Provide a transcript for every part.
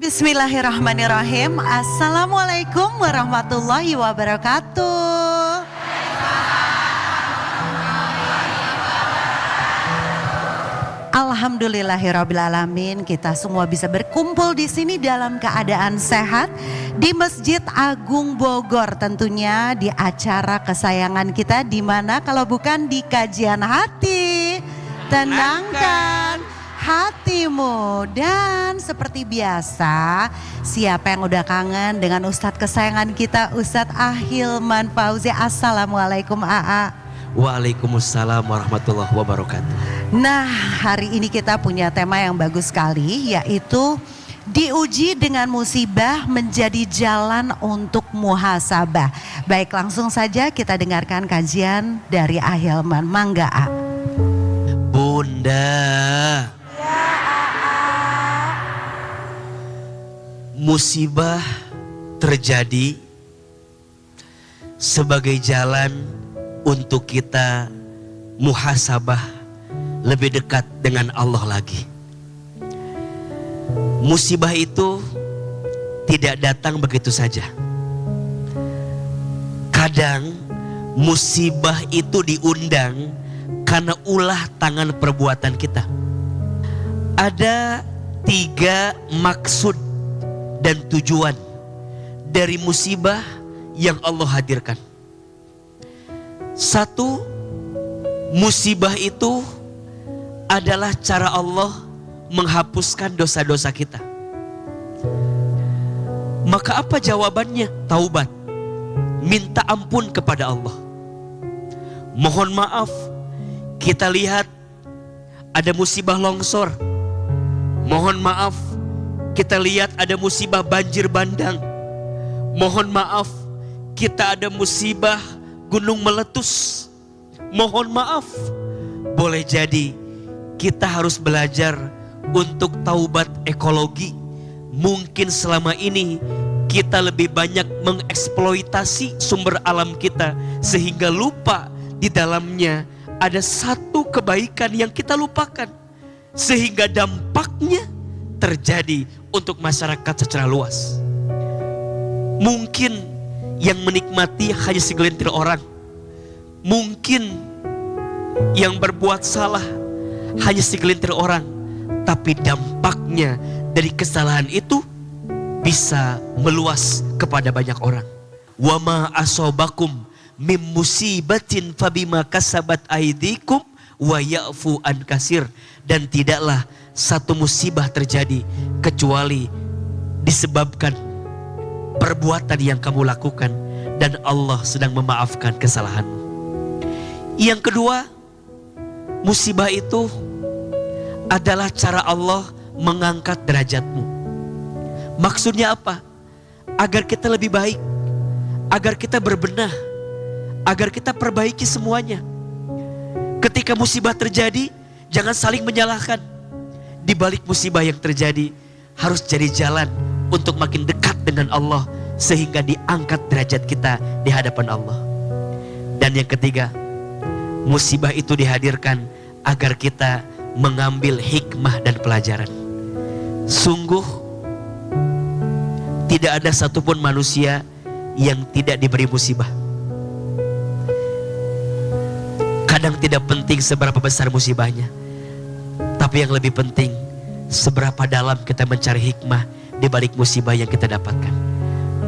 Bismillahirrahmanirrahim. Assalamualaikum warahmatullahi wabarakatuh. Alhamdulillahirrabbilalamin, kita semua bisa berkumpul di sini dalam keadaan sehat di Masjid Agung Bogor, tentunya di acara kesayangan kita, di mana kalau bukan di kajian hati, tenangkan hatimu. Dan seperti biasa, siapa yang udah kangen dengan Ustadz kesayangan kita, Ustadz Ahilman Fauzi. Assalamualaikum AA. Waalaikumsalam warahmatullahi wabarakatuh. Nah, hari ini kita punya tema yang bagus sekali, yaitu diuji dengan musibah menjadi jalan untuk muhasabah. Baik, langsung saja kita dengarkan kajian dari Ahilman. Mangga A. Bunda, musibah terjadi sebagai jalan untuk kita muhasabah, lebih dekat dengan Allah lagi. Musibah itu tidak datang begitu saja. Kadang musibah itu diundang karena ulah tangan perbuatan kita. Ada 3 maksud dan tujuan dari musibah yang Allah hadirkan. 1, musibah itu adalah cara Allah menghapuskan dosa-dosa kita. Maka apa jawabannya? Taubat, minta ampun kepada Allah, mohon maaf. Kita lihat ada musibah longsor, mohon maaf. Kita lihat ada musibah banjir bandang, mohon maaf. Kita ada musibah gunung meletus, mohon maaf. Boleh jadi kita harus belajar untuk taubat ekologi. Mungkin selama ini kita lebih banyak mengeksploitasi sumber alam kita, sehingga lupa di dalamnya ada satu kebaikan yang kita lupakan, sehingga dampaknya terjadi untuk masyarakat secara luas. Mungkin yang menikmati hanya segelintir orang. Mungkin yang berbuat salah hanya segelintir orang. Tapi dampaknya dari kesalahan itu bisa meluas kepada banyak orang. Wa ma asobakum mim musibatin fabima kasabat aidikum wa ya'fu an kasir. Dan tidaklah satu musibah terjadi kecuali disebabkan perbuatan yang kamu lakukan, dan Allah sedang memaafkan kesalahanmu. Yang kedua, musibah itu adalah cara Allah mengangkat derajatmu. Maksudnya apa? Agar kita lebih baik, agar kita berbenah, agar kita perbaiki semuanya. Ketika musibah terjadi, jangan saling menyalahkan. Di balik musibah yang terjadi, harus jadi jalan untuk makin dekat dengan Allah, sehingga diangkat derajat kita di hadapan Allah. Dan yang ketiga, musibah itu dihadirkan agar kita mengambil hikmah dan pelajaran. Sungguh tidak ada satupun manusia yang tidak diberi musibah. Kadang tidak penting seberapa besar musibahnya, tapi yang lebih penting seberapa dalam kita mencari hikmah di balik musibah yang kita dapatkan.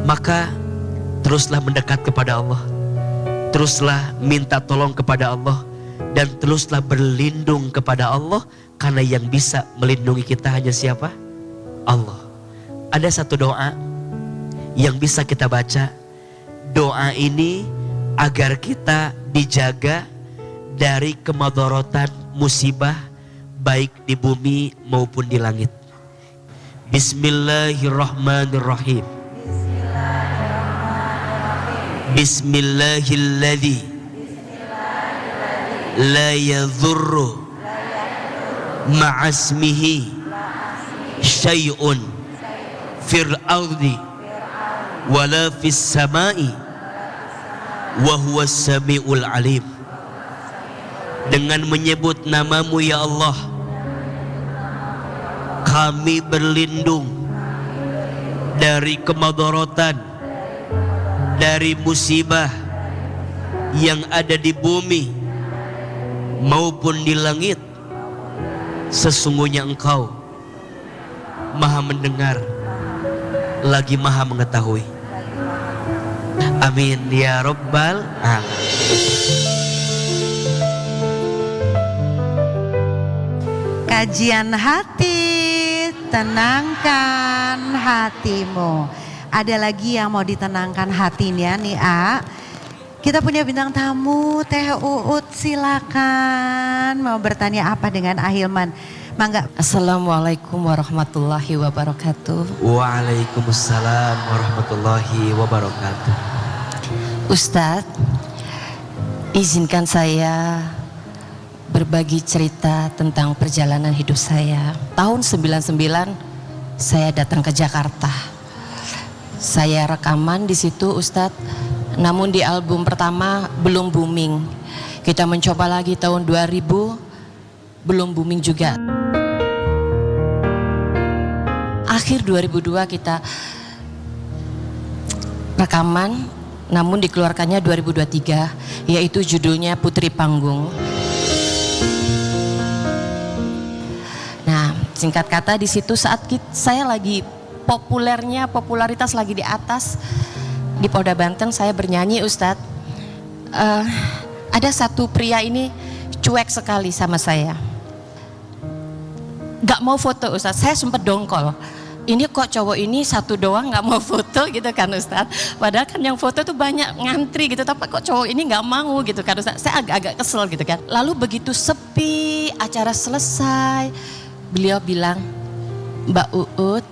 Maka teruslah mendekat kepada Allah, teruslah minta tolong kepada Allah, dan teruslah berlindung kepada Allah, karena yang bisa melindungi kita hanya siapa? Allah. Ada satu doa yang bisa kita baca. Doa ini agar kita dijaga dari kemadharatan musibah, baik di bumi maupun di langit. Bismillahirrahmanirrahim. Bismillahilladzi la yadhurru ma'asmihi syai'un fil ardi wala fis samai wa huwas samiul alim. Dengan menyebut namamu ya Allah, kami berlindung dari kemadharatan, dari musibah yang ada di bumi maupun di langit. Sesungguhnya Engkau Maha mendengar lagi Maha mengetahui. Amin ya Rabbal Alamin. Kajian hati, tenangkan hatimu. Ada lagi yang mau ditenangkan hatinya nih, A? Kita punya bintang tamu, Teh Uut, silakan. Mau bertanya apa dengan Ahilman? Mangga. Assalamualaikum warahmatullahi wabarakatuh. Waalaikumsalam warahmatullahi wabarakatuh. Ustadz, izinkan saya berbagi cerita tentang perjalanan hidup saya. Tahun 99 saya datang ke Jakarta. Saya rekaman di situ, Ustadz. Namun di album pertama belum booming. Kita mencoba lagi tahun 2000, belum booming juga. Akhir 2002 kita rekaman, namun dikeluarkannya 2023, yaitu judulnya Putri Panggung. Nah, singkat kata di situ saat saya lagi popularitas lagi di atas di Polda Banten, saya bernyanyi, Ustadz. Ada satu pria ini cuek sekali sama saya, gak mau foto, Ustadz. Saya sempat dongkol. Ini kok cowok ini satu doang gak mau foto gitu kan, Ustadz. Padahal kan yang foto tuh banyak ngantri gitu, tapi kok cowok ini gak mau gitu kan, Ustadz. Saya agak-agak kesel gitu kan. Lalu begitu sepi, acara selesai, beliau bilang, Mbak Uut,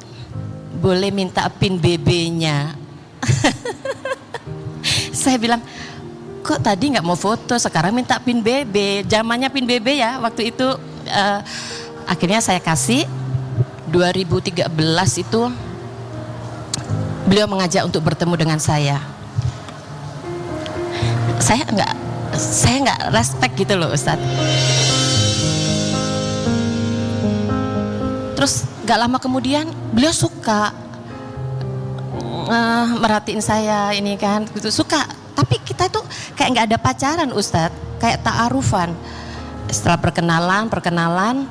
boleh minta pin BB-nya? Saya bilang, kok tadi gak mau foto, sekarang minta pin BB. Zamannya pin BB ya waktu itu. Akhirnya saya kasih. 2013 itu beliau mengajak untuk bertemu dengan saya. Saya nggak respect gitu loh, Ustadz. Terus gak lama kemudian beliau suka merhatiin saya ini kan, gitu, suka. Tapi kita itu kayak nggak ada pacaran, Ustadz, kayak ta'arufan. Setelah perkenalan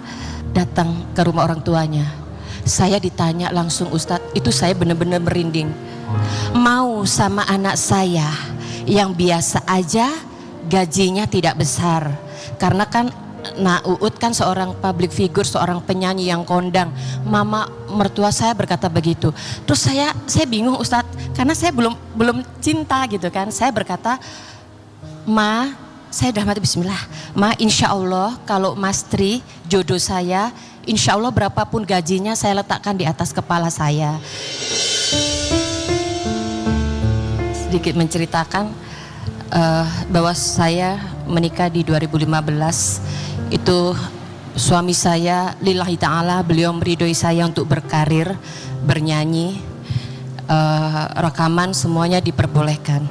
datang ke rumah orang tuanya. Saya ditanya langsung, Ustadz, itu saya benar-benar merinding. Mau sama anak saya yang biasa aja, gajinya tidak besar. Karena kan Uut kan seorang public figure, seorang penyanyi yang kondang. Mama mertua saya berkata begitu. Terus saya bingung, Ustadz, karena saya belum cinta gitu kan. Saya berkata, Ma, saya udah mati bismillah. Ma, insya Allah kalau Mas Tri jodoh saya, insya Allah berapapun gajinya saya letakkan di atas kepala saya. Sedikit menceritakan bahwa saya menikah di 2015. Itu suami saya lillahi ta'ala, beliau meridhoi saya untuk berkarir, bernyanyi, rekaman semuanya diperbolehkan.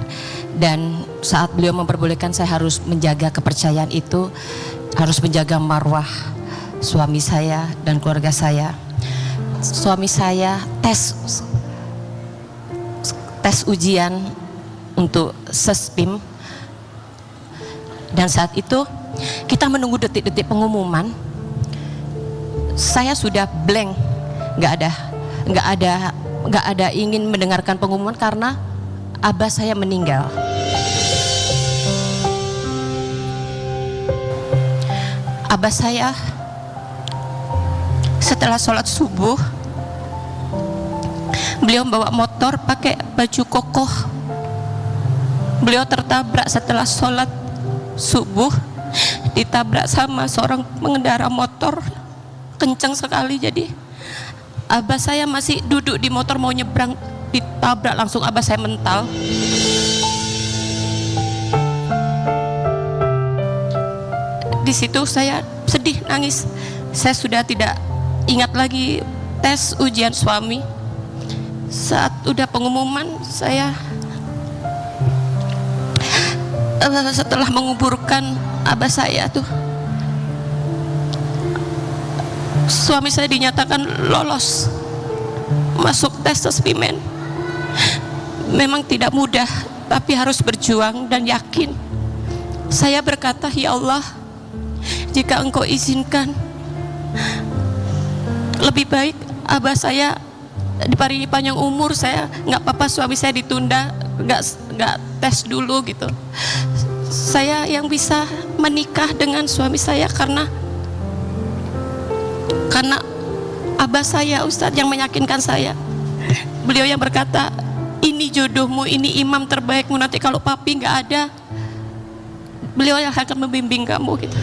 Dan saat beliau memperbolehkan, saya harus menjaga kepercayaan itu, harus menjaga marwah suami saya dan keluarga saya. Suami saya tes ujian untuk Sespim, dan saat itu kita menunggu detik-detik pengumuman. Saya sudah blank, nggak ada ingin mendengarkan pengumuman karena abah saya meninggal. Abah saya setelah sholat subuh, beliau bawa motor pakai baju kokoh. Beliau tertabrak setelah sholat subuh, ditabrak sama seorang pengendara motor kencang sekali. Jadi abah saya masih duduk di motor mau nyebrang, ditabrak langsung abah saya mental. Di situ saya sedih, nangis. Saya sudah tidak ingat lagi tes ujian suami. Saat udah pengumuman, saya setelah menguburkan abah saya tuh, suami saya dinyatakan lolos masuk tes Sespimen. memang tidak mudah, tapi harus berjuang dan yakin. Saya berkata, ya Allah, jika Engkau izinkan, lebih baik abah saya diparingi panjang umur. Saya nggak apa-apa suami saya ditunda, nggak tes dulu gitu. Saya yang bisa menikah dengan suami saya karena abah saya, Ustadz, yang meyakinkan saya. Beliau yang berkata, ini jodohmu, ini imam terbaikmu, nanti kalau papi nggak ada, beliau yang akan membimbing kamu gitu.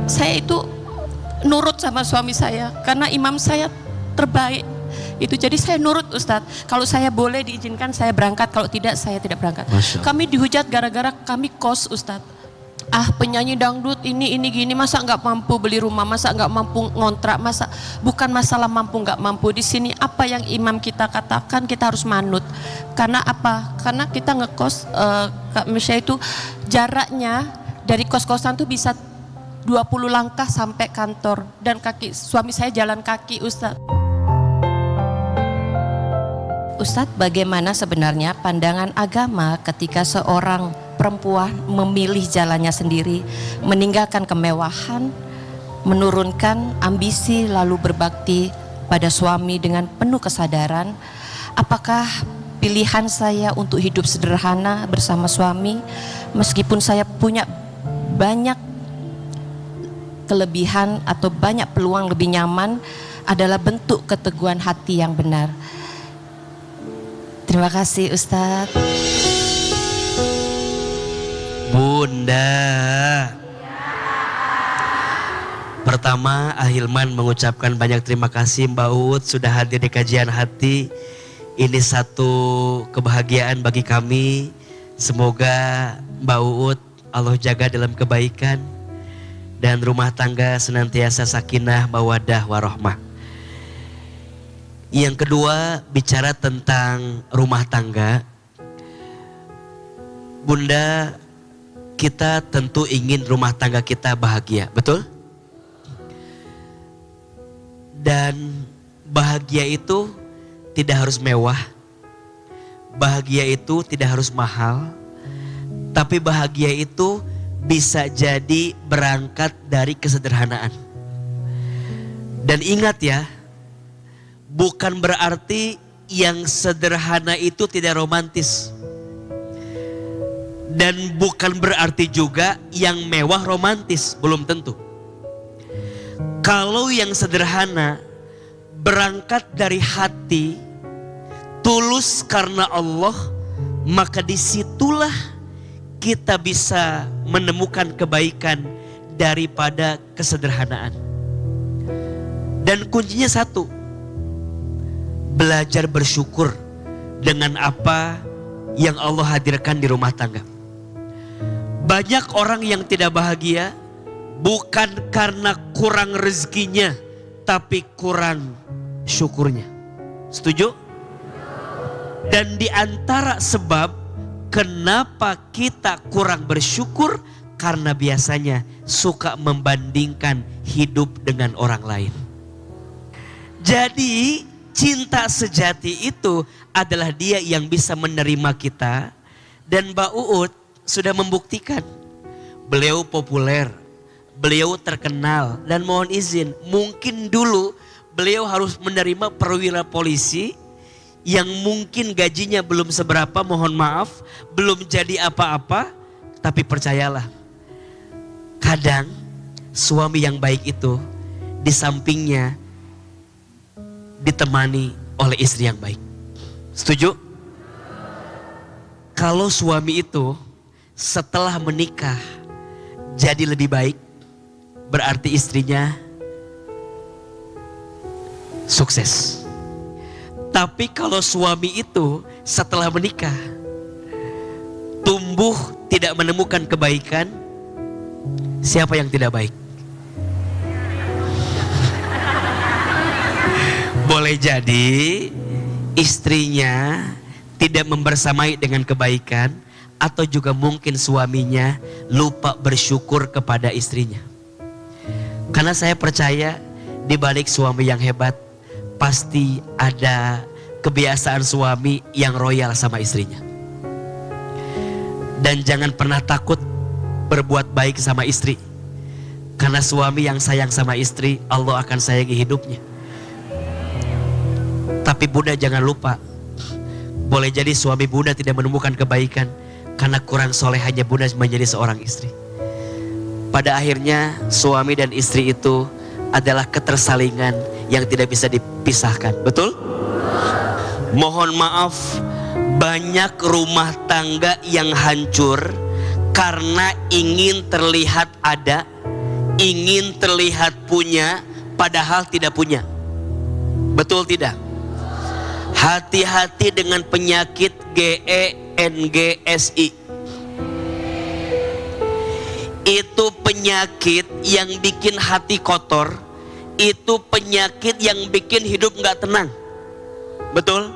Saya itu nurut sama suami saya karena imam saya terbaik itu. Jadi saya nurut, Ustadz. Kalau saya boleh diizinkan saya berangkat, kalau tidak saya tidak berangkat. Kami dihujat gara-gara kami kos, Ustadz. Penyanyi dangdut ini gini, masa nggak mampu beli rumah, masa nggak mampu ngontrak, masa bukan masalah mampu nggak mampu. Di sini apa yang imam kita katakan kita harus manut. Karena apa? Karena kita ngekos, Kak Mesya, itu jaraknya dari kos-kosan tuh bisa 20 langkah sampai kantor, dan suami saya jalan kaki, Ustadz. Ustadz, bagaimana sebenarnya pandangan agama ketika seorang perempuan memilih jalannya sendiri, meninggalkan kemewahan, menurunkan ambisi, lalu berbakti pada suami dengan penuh kesadaran? Apakah pilihan saya untuk hidup sederhana bersama suami, meskipun saya punya banyak kelebihan atau banyak peluang lebih nyaman, adalah bentuk keteguhan hati yang benar? Terima kasih, Ustadz. Bunda, pertama Ahilman mengucapkan banyak terima kasih Mbak Uut sudah hadir di kajian hati. Ini satu kebahagiaan bagi kami. Semoga Mbak Uut Allah jaga dalam kebaikan dan rumah tangga senantiasa sakinah, mawaddah, warohmah. Yang kedua, bicara tentang rumah tangga. Bunda, kita tentu ingin rumah tangga kita bahagia, betul? Dan bahagia itu tidak harus mewah, bahagia itu tidak harus mahal, tapi bahagia itu bisa jadi berangkat dari kesederhanaan. Dan ingat ya, bukan berarti yang sederhana itu tidak romantis. Dan bukan berarti juga yang mewah romantis, belum tentu. Kalau yang sederhana berangkat dari hati, tulus karena Allah, maka disitulah kita bisa menemukan kebaikan daripada kesederhanaan. Dan kuncinya satu, belajar bersyukur dengan apa yang Allah hadirkan di rumah tangga. Banyak orang yang tidak bahagia bukan karena kurang rezekinya, tapi kurang syukurnya. Setuju? Dan di antara sebab kenapa kita kurang bersyukur, karena biasanya suka membandingkan hidup dengan orang lain. Jadi cinta sejati itu adalah dia yang bisa menerima kita. Dan Mbak Uut sudah membuktikan. Beliau populer, beliau terkenal, dan mohon izin, mungkin dulu beliau harus menerima perwira polisi yang mungkin gajinya belum seberapa, mohon maaf, belum jadi apa-apa. Tapi percayalah, kadang suami yang baik itu di sampingnya ditemani oleh istri yang baik. Setuju? Kalau suami itu setelah menikah jadi lebih baik, berarti istrinya sukses. Tapi kalau suami itu setelah menikah tumbuh tidak menemukan kebaikan, siapa yang tidak baik? Boleh jadi istrinya tidak membersamai dengan kebaikan, atau juga mungkin suaminya lupa bersyukur kepada istrinya. Karena saya percaya di balik suami yang hebat pasti ada kebiasaan suami yang royal sama istrinya. Dan jangan pernah takut berbuat baik sama istri. Karena suami yang sayang sama istri, Allah akan sayangi hidupnya. Tapi Bunda jangan lupa, boleh jadi suami Bunda tidak menemukan kebaikan karena kurang solehnya Bunda menjadi seorang istri. Pada akhirnya suami dan istri itu adalah ketersalingan yang tidak bisa dipisahkan. Betul? Mohon maaf, banyak rumah tangga yang hancur karena ingin terlihat ada, ingin terlihat punya, padahal tidak punya. Betul tidak? Hati-hati dengan penyakit GENGSI. Itu penyakit yang bikin hati kotor. Itu penyakit yang bikin hidup gak tenang. Betul?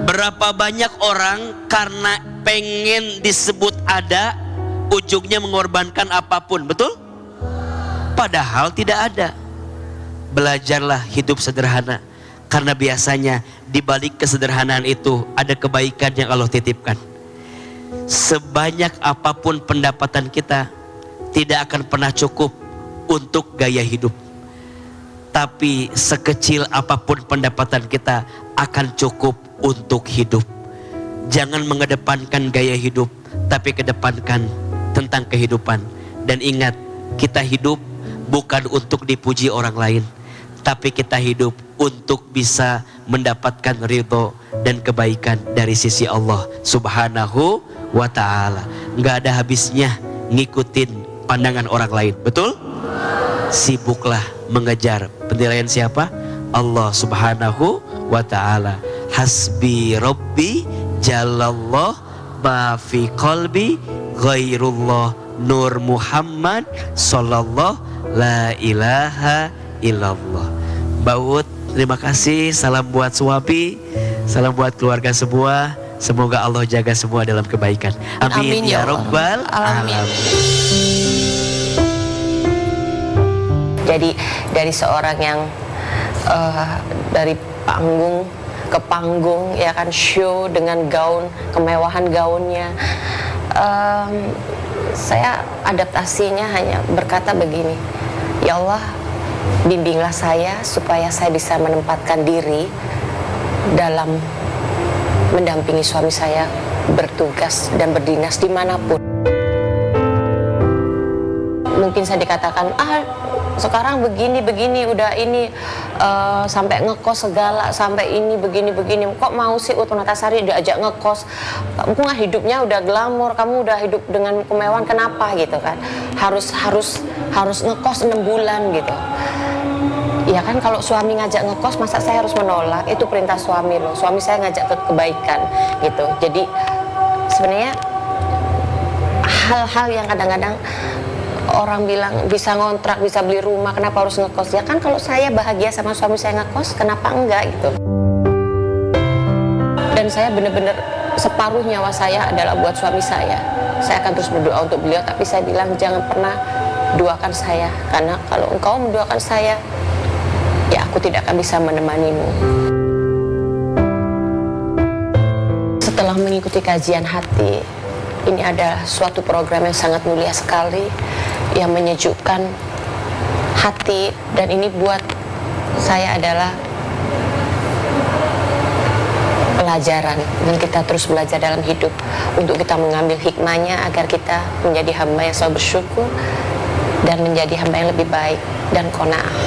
Berapa banyak orang karena pengen disebut ada, ujungnya mengorbankan apapun. Betul? Padahal tidak ada. Belajarlah hidup sederhana. Karena biasanya di balik kesederhanaan itu ada kebaikan yang Allah titipkan. Sebanyak apapun pendapatan kita, tidak akan pernah cukup untuk gaya hidup. Tapi sekecil apapun pendapatan kita akan cukup untuk hidup. Jangan mengedepankan gaya hidup, tapi kedepankan tentang kehidupan. Dan ingat, kita hidup bukan untuk dipuji orang lain, tapi kita hidup untuk bisa mendapatkan ridho dan kebaikan dari sisi Allah Subhanahu wa ta'ala. Nggak ada habisnya ngikutin pandangan orang lain. Betul? Sibuklah mengejar penilaian siapa? Allah Subhanahu wa ta'ala. Hasbi Rabbi Jalallah ma fi qalbi ghairullah Nur Muhammad Sallallahu la ilaha illallah. Mbak Ut, terima kasih. Salam buat suami, salam buat keluarga semua. Semoga Allah jaga semua dalam kebaikan. Amin, Amin ya Rabbal alamin. Jadi dari seorang yang dari panggung ke panggung, ya kan, show dengan gaun, kemewahan gaunnya, saya adaptasinya hanya berkata begini, ya Allah, bimbinglah saya supaya saya bisa menempatkan diri dalam mendampingi suami saya bertugas dan berdinas dimanapun. Mungkin saya dikatakan, sekarang begini udah ini sampai ngekos segala, sampai ini begini, kok mau sih Ut Natasari diajak ngekos? Kamu kan hidupnya udah glamor, kamu udah hidup dengan kemewahan, kenapa gitu kan? Harus ngekos 6 bulan gitu. Ya kan, kalau suami ngajak ngekos, masa saya harus menolak? Itu perintah suami loh. Suami saya ngajak ke kebaikan gitu. Jadi sebenarnya hal-hal yang kadang-kadang orang bilang bisa ngontrak, bisa beli rumah, kenapa harus ngekos? Ya kan kalau saya bahagia sama suami saya ngekos, kenapa enggak gitu? Dan saya benar-benar separuh nyawa saya adalah buat suami saya. Saya akan terus berdoa untuk beliau, tapi saya bilang jangan pernah doakan saya, karena kalau engkau mendoakan saya, ya aku tidak akan bisa menemanimu. Setelah mengikuti kajian hati, ini adalah suatu program yang sangat mulia sekali, yang menyejukkan hati, dan ini buat saya adalah pelajaran, dan kita terus belajar dalam hidup untuk kita mengambil hikmahnya agar kita menjadi hamba yang selalu bersyukur dan menjadi hamba yang lebih baik dan qanaah.